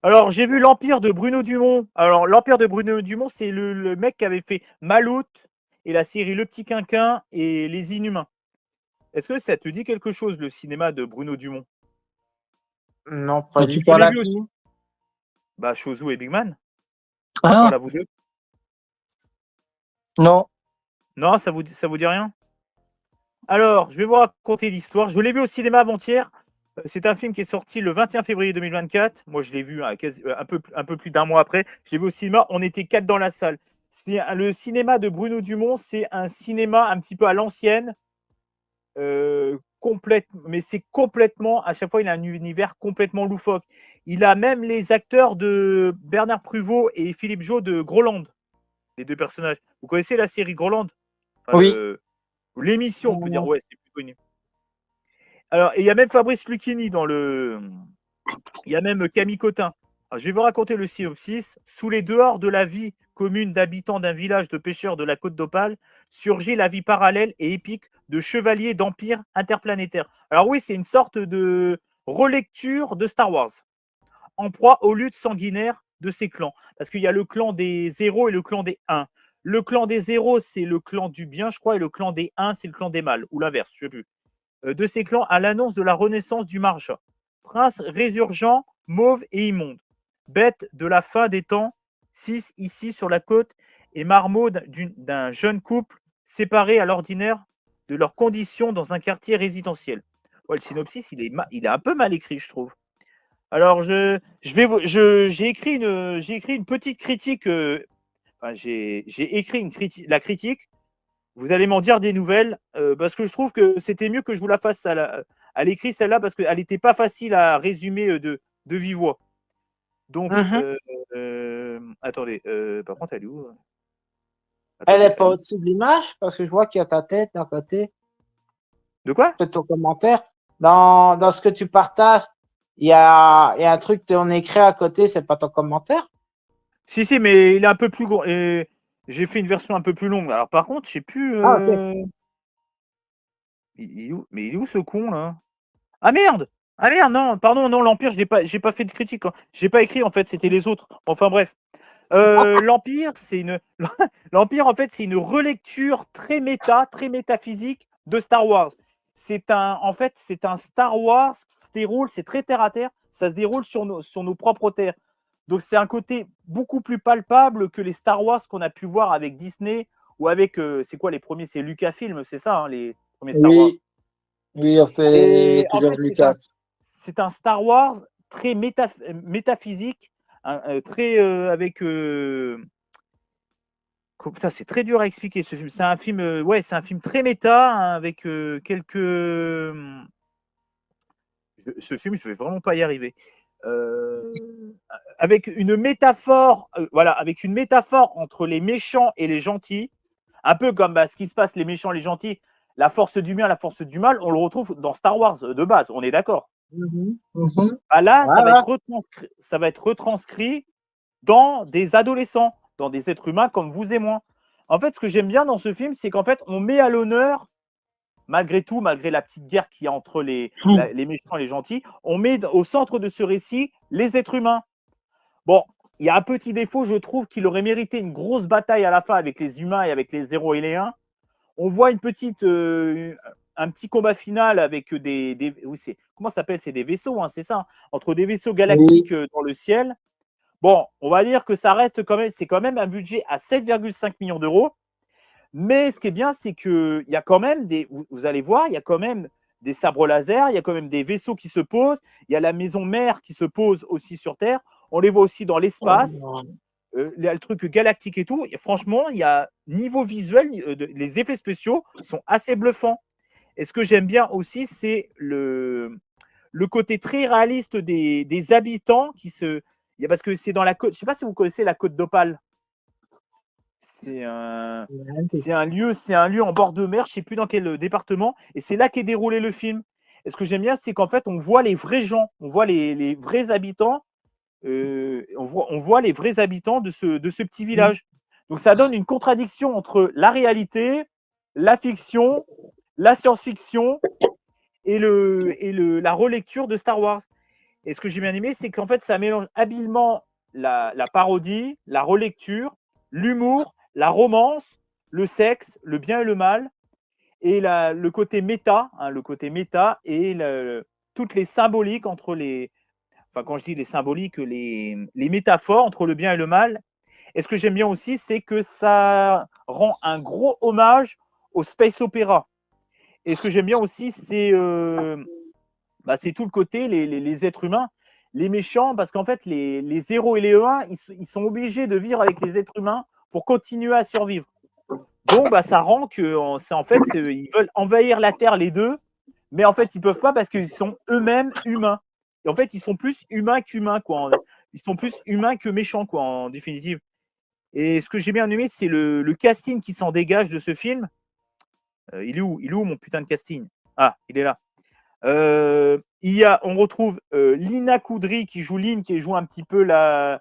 Alors, j'ai vu l'Empire de Bruno Dumont. Alors, l'Empire de Bruno Dumont, c'est le mec qui avait fait Maloute et la série Le Petit Quinquin et Les Inhumains. Est-ce que ça te dit quelque chose, le cinéma de Bruno Dumont? Non, pas du Je tout. l'ai vu aussi. Bah, Chouzou et Big Man. On Ah, parle à vous deux. non. Non, ça vous dit rien? Alors, je vais vous raconter l'histoire. Je l'ai vu au cinéma avant-hier. C'est un film qui est sorti le 21 février 2024. Moi, je l'ai vu un peu plus d'un mois après. Je l'ai vu au cinéma. On était 4 dans la salle. Le cinéma de Bruno Dumont. C'est un cinéma un petit peu à l'ancienne. Mais c'est complètement, à chaque fois, il a un univers complètement loufoque. Il a même les acteurs de Bernard Pruvaud et Philippe Jo de Groland, les deux personnages. Vous connaissez la série Groland? Enfin, Oui. l'émission, on peut dire, ouais, c'est plus connu. Alors, il y a même Fabrice Lucchini dans le. Il y a même Camille Cotin. Alors, je vais vous raconter le synopsis. Sous les dehors de la vie commune d'habitants d'un village de pêcheurs de la côte d'Opale, surgit la vie parallèle et épique de chevaliers d'empires interplanétaires. Alors oui, c'est une sorte de relecture de Star Wars, en proie aux luttes sanguinaires de ces clans. Parce qu'il y a le clan des 0 et le clan des 1. Le clan des 0, c'est le clan du bien, je crois, et le clan des 1, c'est le clan des mal, ou l'inverse, je ne sais plus. De ces clans à l'annonce de la renaissance du Marja. Prince résurgent, mauve et immonde. Bête de la fin des temps, 6 ici sur la côte, et marmot d'un jeune couple séparé à l'ordinaire de leurs conditions dans un quartier résidentiel. Ouais, le synopsis, il est un peu mal écrit, je trouve. Alors, j'ai écrit une petite critique. J'ai écrit la critique. Vous allez m'en dire des nouvelles parce que je trouve que c'était mieux que je vous la fasse à l'écrit, celle-là, parce qu'elle n'était pas facile à résumer de vive voix. Donc, attendez, par contre, elle est où? Elle Attendez, n'est pas au-dessus de l'image parce que je vois qu'il y a ta tête d'un côté. De quoi? Peut ton commentaire. Dans ce que tu partages, il y a un truc en écrit à côté, c'est pas ton commentaire. Si, mais il est un peu plus gros. J'ai fait une version un peu plus longue. Alors, par contre, je sais plus. Ah, ok. Mais il est où ce con là? Ah merde! Ah merde, non, pardon, non, l'Empire, j'ai pas fait de critique, hein. J'ai pas écrit en fait, c'était les autres. Enfin bref. L'Empire, l'Empire, en fait, c'est une relecture très métaphysique de Star Wars. En fait, c'est un Star Wars qui se déroule, c'est très terre à terre, ça se déroule sur nos propres terres. Donc c'est un côté beaucoup plus palpable que les Star Wars qu'on a pu voir avec Disney ou avec, c'est quoi les premiers? C'est Lucasfilm, c'est ça, hein, les premiers Star Wars. Oui, on fait Et en George fait, Lucas. c'est un Star Wars très métaphysique, très avec. Putain, c'est très dur à expliquer ce film. C'est un film, ouais, c'est un film très méta hein, avec quelques. Ce film, je vais vraiment pas y arriver. Avec une métaphore, voilà, avec une métaphore entre les méchants et les gentils, un peu comme ce qui se passe les méchants et les gentils, la force du bien, la force du mal, on le retrouve dans Star Wars de base. On est d'accord. Là, Voilà. ça va être retranscrit dans des adolescents, dans des êtres humains comme vous et moi. En fait, ce que j'aime bien dans ce film, c'est qu'en fait, on met à l'honneur, malgré tout, malgré la petite guerre qu'il y a entre les méchants et les gentils, on met au centre de ce récit les êtres humains. Bon, il y a un petit défaut, je trouve qu'il aurait mérité une grosse bataille à la fin avec les humains et avec les 0 et les 1. On voit un petit combat final avec oui, comment ça s'appelle? C'est des vaisseaux, hein, c'est ça, entre des vaisseaux galactiques dans le ciel. Bon, on va dire que ça reste quand même, c'est quand même un budget à 7,5 millions d'euros. Mais ce qui est bien, c'est qu'il y a quand même vous allez voir, il y a quand même des sabres laser, il y a quand même des vaisseaux qui se posent, il y a la maison mère qui se pose aussi sur Terre. On les voit aussi dans l'espace, le truc galactique et tout. Et franchement, il y a niveau visuel, les effets spéciaux sont assez bluffants. Et ce que j'aime bien aussi, c'est le côté très réaliste des habitants parce que c'est dans la côte. Je ne sais pas si vous connaissez la côte d'Opale. C'est un lieu en bord de mer, je ne sais plus dans quel département, et c'est là qu'est déroulé le film. Et ce que j'aime bien, c'est qu'en fait, on voit les vrais gens, on voit les vrais habitants, on voit les vrais habitants de ce petit village. Donc ça donne une contradiction entre la réalité, la fiction la science-fiction et la relecture de Star Wars. Et ce que j'ai bien aimé, c'est qu'en fait, ça mélange habilement la parodie, la relecture, l'humour, la romance, le sexe, le bien et le mal, et le côté méta, le côté méta et toutes les symboliques entre les. Enfin, quand je dis les symboliques, les métaphores entre le bien et le mal. Et ce que j'aime bien aussi, c'est que ça rend un gros hommage au space opéra. Et ce que j'aime bien aussi, c'est tout le côté, les êtres humains, les méchants, parce qu'en fait, les héros et les héroïns, ils sont obligés de vivre avec les êtres humains pour continuer à survivre. Donc, ça rend que, en fait, ils veulent envahir la Terre, les deux, mais en fait, ils ne peuvent pas parce qu'ils sont eux-mêmes humains. Et en fait, ils sont plus humains qu'humains, quoi. Ils sont plus humains que méchants, quoi, en définitive. Et ce que j'ai bien aimé, c'est le casting qui s'en dégage de ce film. Il est où mon putain de casting? Ah, il est là. On retrouve Lina Koudry qui joue Lynn, qui joue un petit peu la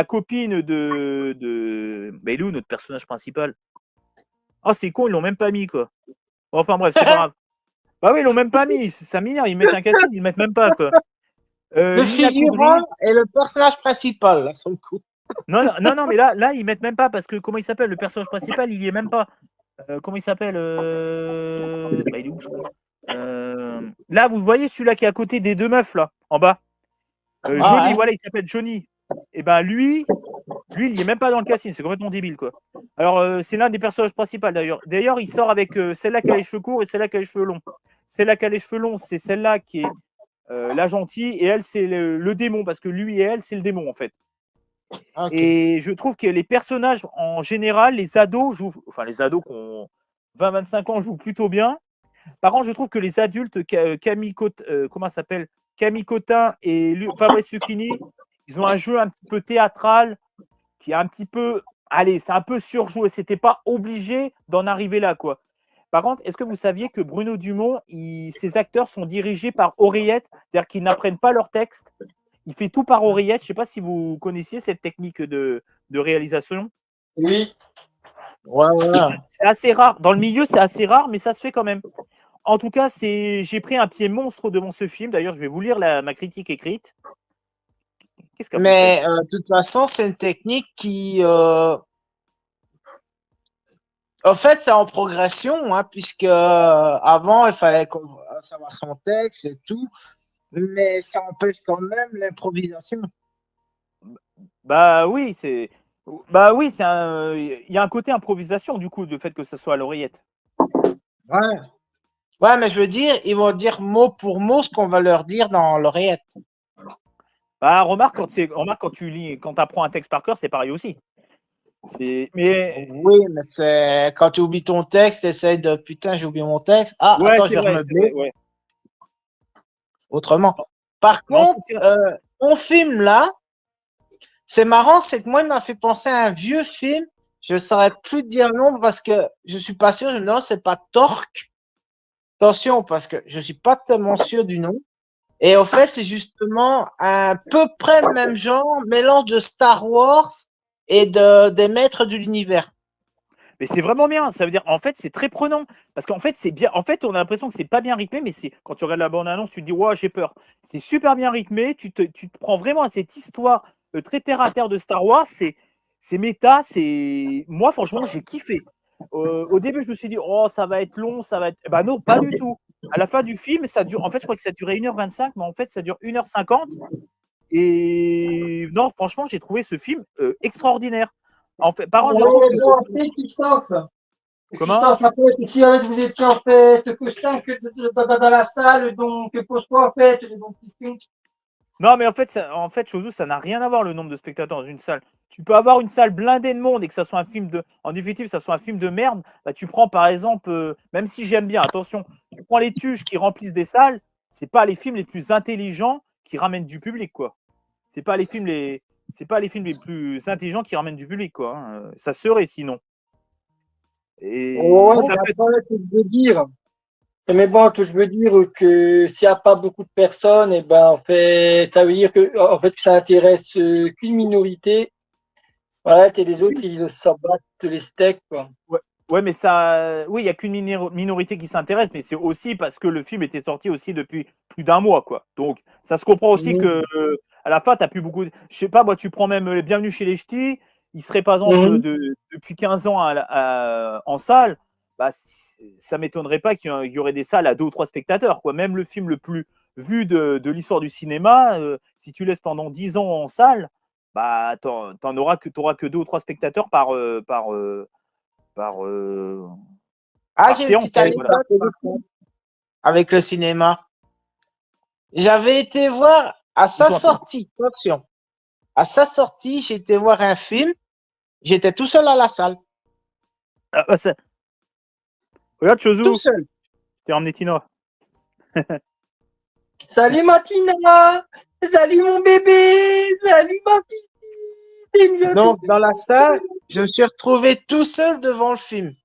copine de il est où notre personnage principal? Oh, c'est con, ils l'ont même pas mis, quoi. Enfin bref, c'est pas grave. Bah oui, ils l'ont même pas mis. Ça m'énerve, ils mettent un casting, ils le mettent même pas, quoi. Le figurant et le personnage principal, là, sur le coup. Non, mais là, ils mettent même pas parce que comment il s'appelle? Le personnage principal, il y est même pas. Comment il s'appelle? Il est où, ce con? Là, vous voyez celui-là qui est à côté des deux meufs, là, en bas. Johnny, voilà, il s'appelle Johnny. Et ben lui, il n'y est même pas dans le casting, c'est complètement débile, quoi. Alors, c'est l'un des personnages principaux, d'ailleurs. D'ailleurs, il sort avec celle-là qui a les cheveux courts et celle-là qui a les cheveux longs. Celle-là qui a les cheveux longs, c'est celle-là qui est la gentille, et elle, c'est le démon, parce que lui et elle, c'est le démon, en fait. Okay. Et je trouve que les personnages, en général, les ados jouent, enfin, les ados qui ont 20-25 ans jouent plutôt bien. Par contre, je trouve que les adultes, Camille Cotin et Fabrice Lucchini, ils ont un jeu un petit peu théâtral qui est un petit peu, allez, c'est un peu surjoué. C'était pas obligé d'en arriver là, quoi. Par contre, est-ce que vous saviez que Bruno Dumont, ses acteurs sont dirigés par oreillette, c'est-à-dire qu'ils n'apprennent pas leur texte, il fait tout par oreillette. Je ne sais pas si vous connaissiez cette technique de réalisation. Oui. Ouais. C'est assez rare. Dans le milieu, c'est assez rare, mais ça se fait quand même. En tout cas, j'ai pris un pied monstre devant ce film. D'ailleurs, je vais vous lire ma critique écrite. Mais de toute façon, c'est une technique qui... En fait, c'est en progression, hein, puisque avant, il fallait savoir son texte et tout, mais ça empêche quand même l'improvisation. Bah oui, il y a un côté improvisation, du coup, du fait que ce soit à l'oreillette. Ouais, mais je veux dire, ils vont dire mot pour mot ce qu'on va leur dire dans l'oreillette. Bah, remarque, quand tu apprends un texte par cœur, c'est pareil aussi. Oui, mais c'est quand tu oublies ton texte, tu essaies de putain, j'ai oublié mon texte. Ah, ouais, attends, je vais remeubler. Ouais. Autrement. Par contre, mon film là, c'est marrant, c'est que moi, il m'a fait penser à un vieux film. Je ne saurais plus dire le nom parce que je ne suis pas sûr. Je me demande, c'est pas Torque. Attention, parce que je ne suis pas tellement sûr du nom. Et au fait, c'est justement à peu près le même genre, mélange de Star Wars et des maîtres de l'univers. Mais c'est vraiment bien. Ça veut dire, en fait, c'est très prenant. Parce qu'en fait, c'est bien. En fait, on a l'impression que c'est pas bien rythmé, mais quand tu regardes la bande-annonce, tu te dis, ouais, j'ai peur. C'est super bien rythmé. Tu te prends vraiment à cette histoire très terre à terre de Star Wars. C'est méta. Moi, franchement, j'ai kiffé. Au début, je me suis dit, oh, ça va être long, ça va être. Bah non, pas du tout. À la fin du film, ça dure. En fait, je crois que ça durait 1h25, mais en fait, ça dure 1h50. Et non, franchement, j'ai trouvé ce film extraordinaire. En fait, par contre, je trouve que... Christophe. Comment? Christophe, si vous étiez en fait que 5 dans la salle, donc pose-toi en fait, donc Non, mais en fait, Chouzou, ça n'a rien à voir le nombre de spectateurs dans une salle. Tu peux avoir une salle blindée de monde et que ça soit un film en définitive, ça soit un film de merde. Bah, tu prends par exemple, même si j'aime bien, attention, tu prends les tuches qui remplissent des salles, c'est pas les films les plus intelligents qui ramènent du public, quoi. C'est pas les films les plus intelligents qui ramènent du public, quoi. Hein. Ça serait sinon. Et ça peut être... je veux dire. Mais bon, je veux dire que s'il n'y a pas beaucoup de personnes, et ben en fait, ça veut dire que ça intéresse qu'une minorité. Voilà, et les autres, ils s'en battent les steaks, quoi. Ouais. Ouais, mais ça, oui, il y a qu'une minorité qui s'intéresse, mais c'est aussi parce que le film était sorti aussi depuis plus d'un mois, quoi. Donc, ça se comprend aussi que à la fin, t'as plus beaucoup. Je sais pas, moi, tu prends même les Bienvenus chez les Ch'tis, ils se représentent depuis 15 ans en salle. Bah, ça m'étonnerait pas qu'il y aurait des salles à 2 ou 3 spectateurs, quoi. Même le film le plus vu de l'histoire du cinéma, si tu laisses pendant 10 ans en salle, bah, t'auras que 2 ou 3 spectateurs par Ah, par j'ai une séance. petite anecdote avec le cinéma. J'avais été voir à sa sortie, attention, à sa sortie, j'ai été voir un film, j'étais tout seul à la salle. Ah, bah, regarde, Chouzou, tout seul. t'es emmené Tina. Salut Matina, salut mon bébé, salut ma fille. Donc, dans la salle, je me suis retrouvé tout seul devant le film.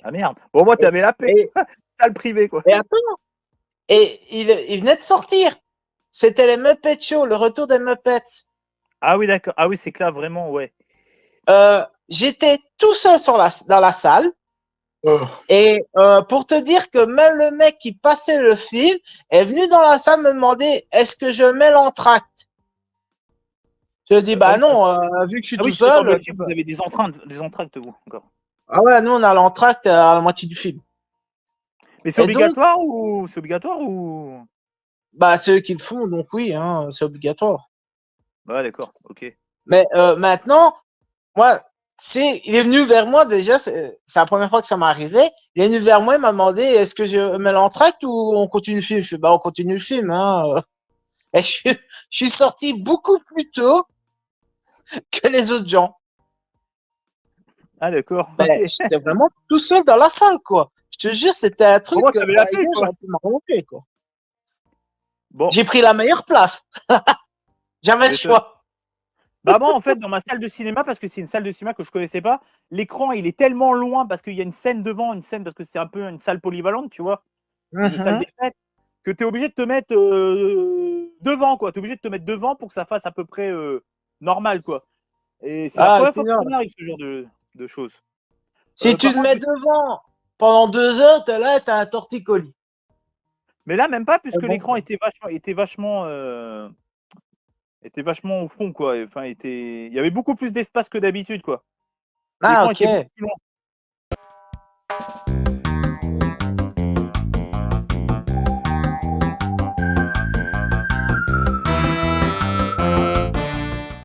Ah merde. Bon, moi, t'avais la paix. Salle privée, quoi. Et attends, et il venait de sortir. C'était les Muppet Show, le retour des Muppets. Ah oui, d'accord. Ah oui, c'est que là, vraiment, ouais. J'étais tout seul dans la salle. Et pour te dire que même le mec qui passait le film est venu dans la salle me demander est-ce que je mets l'entracte. Je lui ai dit bah non, vu que je suis tout seul. Vous avez des entractes, vous, encore. Ah ouais, nous on a l'entracte à la moitié du film. Mais c'est obligatoire ou Bah c'est eux qui le font, donc oui, hein, c'est obligatoire. Ouais, d'accord, ok. Mais maintenant, moi, il est venu vers moi déjà, c'est la première fois que ça m'est arrivé. Il est venu vers moi, il m'a demandé est-ce que je mets l'entracte ou on continue le film. Je fais bah on continue le film. Hein. Et je suis sorti beaucoup plus tôt que les autres gens. Ah d'accord. Okay. J'étais vraiment tout seul dans la salle, quoi. Je te jure, c'était un truc que j'aurais pu m'arranger, quoi. Bon. J'ai pris la meilleure place. J'avais le choix. Bah moi, en fait, dans ma salle de cinéma, parce que c'est une salle de cinéma que je connaissais pas, l'écran, il est tellement loin parce qu'il y a une scène devant, parce que c'est un peu une salle polyvalente, tu vois, une salle des fêtes, que tu es obligé de te mettre devant, quoi. Tu es obligé de te mettre devant pour que ça fasse à peu près normal, quoi. Et c'est la première fois que ça m'arrive, ce genre de choses. Si tu te mets devant pendant 2 heures, t'es là et t'as un torticolis. Mais là, même pas, puisque l'écran était vachement au fond, quoi. Enfin, il y avait beaucoup plus d'espace que d'habitude, quoi. Ah, ok. Était beaucoup plus loin.